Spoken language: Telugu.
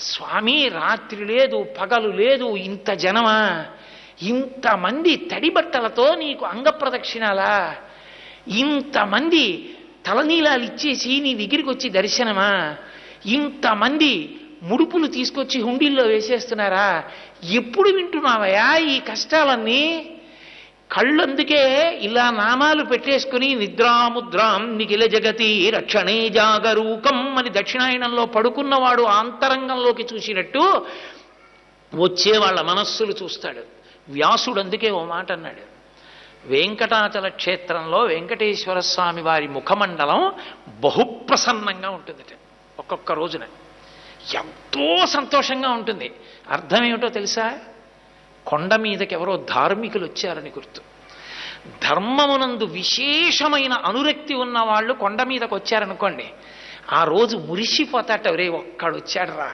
స్వామి రాత్రి లేదు పగలు లేదు, ఇంత జనమా, ఇంతమంది తడి బట్టలతో నీకు అంగప్రదక్షిణాలా, ఇంతమంది తలనీలాలు ఇచ్చేసి నీ దగ్గరికి వచ్చి దర్శనమా, ఇంతమంది ముడుపులు తీసుకొచ్చి హుండీల్లో వేసేస్తున్నారా, ఎప్పుడు వింటున్నావయా ఈ కష్టాలన్నీ? కళ్ళందుకే ఇలా నామాలు పెట్టేసుకుని నిద్రాముద్రాం నిఖిల జగతి రక్షణే జాగరూకం అని దక్షిణాయనంలో పడుకున్నవాడు ఆంతరంగంలోకి చూసినట్టు వచ్చే వాళ్ళ మనస్సులు చూస్తాడు. వ్యాసుడు అందుకే ఓ మాట అన్నాడు, వెంకటాచల క్షేత్రంలో వెంకటేశ్వర స్వామి వారి ముఖమండలం బహుప్రసన్నంగా ఉంటుందట. ఒక్కొక్క రోజున ఎంతో సంతోషంగా ఉంటుంది. అర్థం ఏమిటో తెలుసా? కొండ మీదకి ఎవరో ధార్మికులు వచ్చారని గుర్తు. ధర్మమునందు విశేషమైన అనురక్తి ఉన్న వాళ్ళు కొండ మీదకి వచ్చారనుకోండి, ఆ రోజు మురిసిపోతాట, రే ఒక్కడు వచ్చాడు రా